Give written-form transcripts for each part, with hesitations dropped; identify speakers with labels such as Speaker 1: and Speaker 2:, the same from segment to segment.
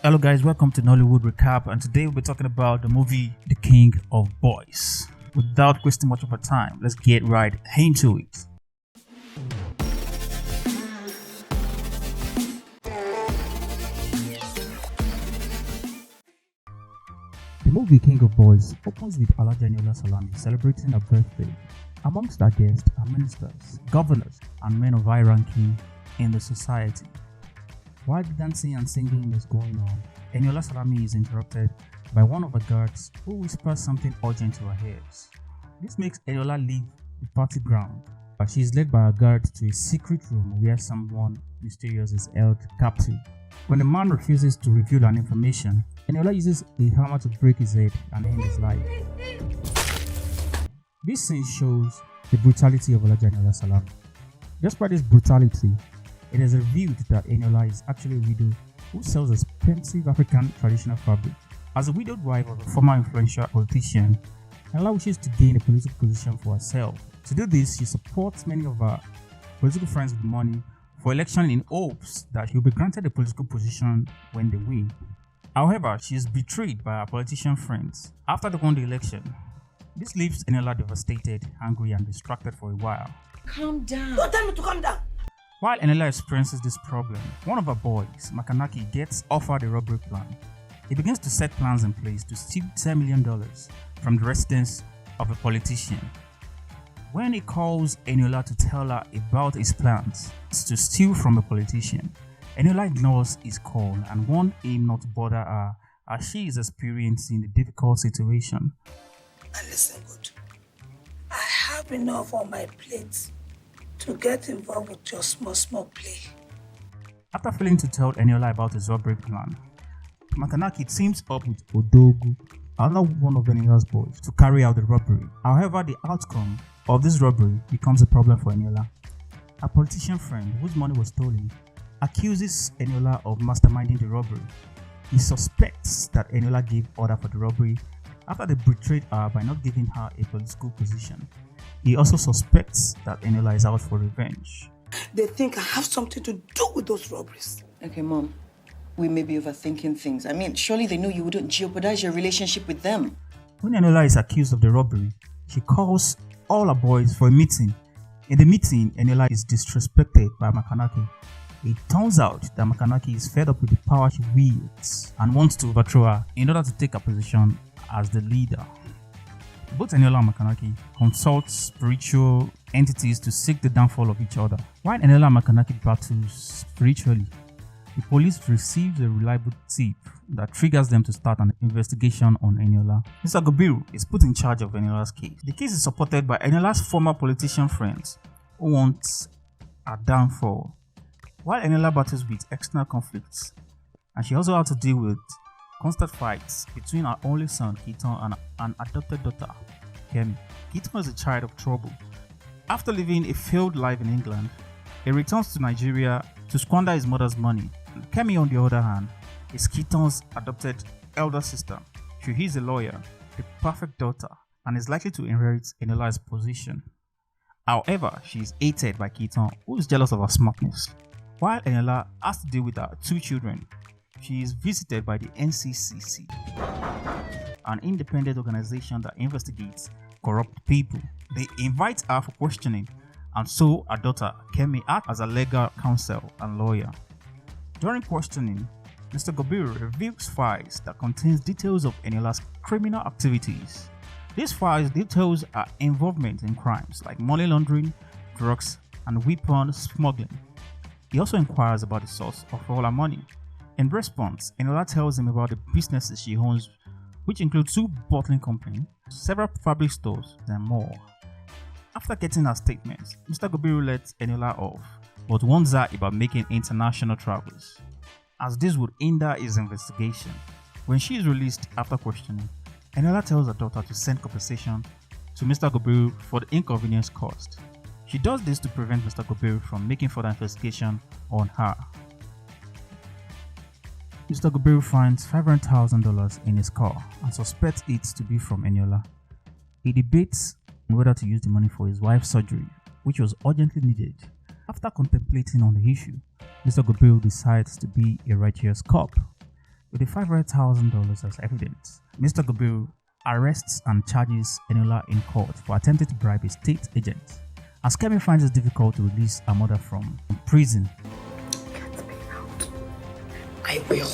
Speaker 1: Hello guys, welcome to Nollywood Recap, and today we'll be talking about the movie The King of Boys. Without wasting much of our time, let's get right into it. The movie King of Boys opens with Alhaja Salami celebrating her birthday. Amongst her guests are ministers, governors, and men of high ranking in the society. While the dancing and singing is going on, Eniola Salami is interrupted by one of the guards who whispers something urgent to her ears. This makes Eniola leave the party ground, but she is led by a guard to a secret room where someone mysterious is held captive. When the man refuses to reveal an information, Eniola uses a hammer to break his head and end his life. This scene shows the brutality of Alhaja Salami. Despite this brutality, it is revealed that Eniola is actually a widow who sells expensive African traditional fabric. As a widowed wife of a former influential politician, Eniola wishes to gain a political position for herself. To do this, she supports many of her political friends with money for election in hopes that she will be granted a political position when they win. However, she is betrayed by her politician friends after they won the election. This leaves Eniola devastated, angry, and distracted for a while.
Speaker 2: Calm down.
Speaker 3: Don't tell me to calm down.
Speaker 1: While Eniola experiences this problem, one of her boys, Makanaki, gets offered a robbery plan. He begins to set plans in place to steal $10 million from the residence of a politician. When he calls Eniola to tell her about his plans to steal from a politician, Eniola ignores his call and warns him not to bother her as she is experiencing a difficult situation.
Speaker 3: And listen good. I have enough on my plate to get involved with your small play.
Speaker 1: After failing to tell Eniola about his robbery plan, Makanaki teams up with Odogu, another one of Eniola's boys, to carry out the robbery. However, the outcome of this robbery becomes a problem for Eniola. A politician friend whose money was stolen accuses Eniola of masterminding the robbery. He suspects that Eniola gave order for the robbery after they betrayed her by not giving her a political position. He also suspects that Eniola is out for revenge.
Speaker 3: They think I have something to do with those robberies.
Speaker 2: Okay, Mom. We may be overthinking things. I mean, surely they know you wouldn't jeopardize your relationship with them.
Speaker 1: When Eniola is accused of the robbery, she calls all her boys for a meeting. In the meeting, Eniola is disrespected by Makanaki. It turns out that Makanaki is fed up with the power she wields and wants to overthrow her in order to take her position as the leader. Both Eniola and Makanaki consult spiritual entities to seek the downfall of each other. While Eniola and Makanaki battle spiritually, the police receives a reliable tip that triggers them to start an investigation on Eniola. Mr. Gobiru is put in charge of Eniola's case. The case is supported by Eniola's former politician friends who want a downfall, while Eniola battles with external conflicts, and she also had to deal with constant fights between her only son Keaton and an adopted daughter, Kemi. Keaton is a child of trouble. After living a failed life in England, he returns to Nigeria to squander his mother's money. Kemi, on the other hand, is Keaton's adopted elder sister. She is a lawyer, the perfect daughter, and is likely to inherit Eniola's position. However, she is hated by Keaton, who is jealous of her smartness. While Eniola has to deal with her two children, she is visited by the NCCC, an independent organization that investigates corrupt people. They invite her for questioning, and so her daughter Kemi acts as a legal counsel and lawyer. During questioning, Mr. Gobiru reveals files that contains details of Eniola's criminal activities. These files details her involvement in crimes like money laundering, drugs, and weapon smuggling. He also inquires about the source of all her money. In response, Eniola tells him about the businesses she owns, which include 2 bottling companies, several fabric stores, and more. After getting her statements, Mr. Gobiru lets Eniola off, but warns her about making international travels, as this would hinder his investigation. When she is released after questioning, Eniola tells her daughter to send compensation to Mr. Gobiru for the inconvenience caused. She does this to prevent Mr. Gobiru from making further investigation on her. Mr. Gobiru finds $500,000 in his car and suspects it to be from Eniola. He debates on whether to use the money for his wife's surgery, which was urgently needed. After contemplating on the issue, Mr. Gobiru decides to be a righteous cop. With the $500,000 as evidence, Mr. Gobiru arrests and charges Eniola in court for attempting to bribe a state agent. As Kemi finds it difficult to release her mother from prison,
Speaker 3: Get me out. I will.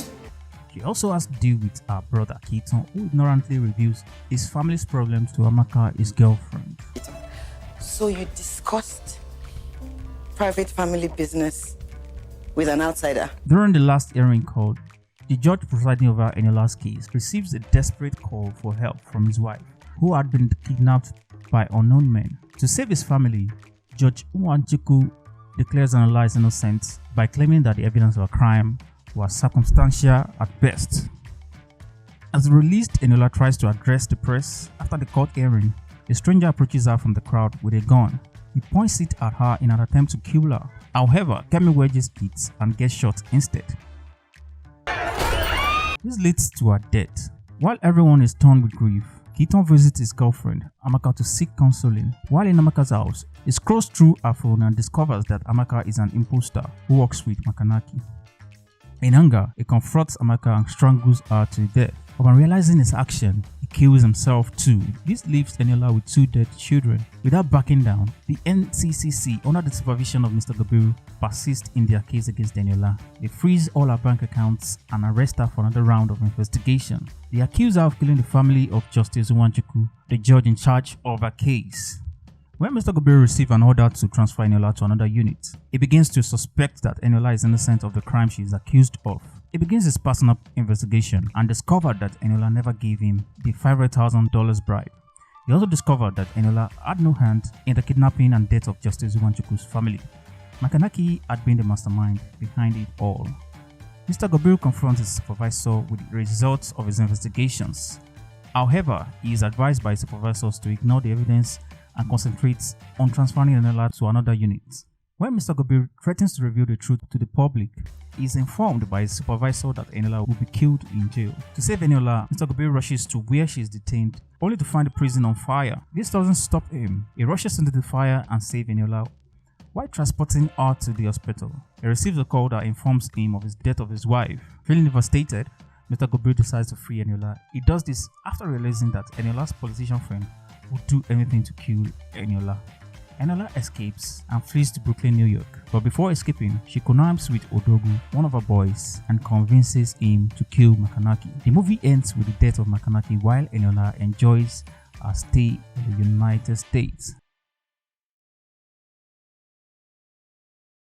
Speaker 1: she also has to deal with her brother Keaton, who ignorantly reveals his family's problems to Amaka, his girlfriend.
Speaker 2: So you discussed private family business with an outsider?
Speaker 1: During the last hearing called, the judge presiding over Eniola's case receives a desperate call for help from his wife, who had been kidnapped by unknown men. To save his family, Judge Nwanchuku declares Eniola is innocent by claiming that the evidence of a crime was circumstantial at best. As released, Eniola tries to address the press. After the court hearing, a stranger approaches her from the crowd with a gun. He points it at her in an attempt to kill her. However, Kemi wedges it and gets shot instead. This leads to her death. While everyone is torn with grief, Keaton visits his girlfriend, Amaka, to seek counseling. While in Amaka's house, he scrolls through her phone and discovers that Amaka is an imposter who works with Makanaki. In anger, he confronts Amaka and strangles her to death. Upon realizing his action, he kills himself too. This leaves Eniola with 2 dead children. Without backing down, the NCCC, under the supervision of Mr. Gobiru, persist in their case against Eniola. They freeze all her bank accounts and arrest her for another round of investigation. They accuse her of killing the family of Justice Nwanchuku, the judge in charge of her case. When Mr. Gobiru receives an order to transfer Eniola to another unit, he begins to suspect that Eniola is innocent of the crime she is accused of. He begins his personal investigation and discovered that Eniola never gave him the $500,000 bribe. He also discovered that Eniola had no hand in the kidnapping and death of Justice Nwanchuku's family. Makanaki had been the mastermind behind it all. Mr. Gobiru confronts his supervisor with the results of his investigations. However, he is advised by his supervisors to ignore the evidence and concentrates on transferring Eniola to another unit. When Mr. Gobiru threatens to reveal the truth to the public, he is informed by his supervisor that Eniola will be killed in jail. To save Eniola, Mr. Gobiru rushes to where she is detained, only to find the prison on fire. This doesn't stop him. He rushes into the fire and saves Eniola. While transporting her to the hospital, he receives a call that informs him of the death of his wife. Feeling devastated, Mr. Gobiru decides to free Eniola. He does this after realizing that Eniola's politician friend would do anything to kill Eniola. Eniola escapes and flees to Brooklyn, New York. But before escaping, she connives with Odogu, one of her boys, and convinces him to kill Makanaki. The movie ends with the death of Makanaki while Eniola enjoys her stay in the United States.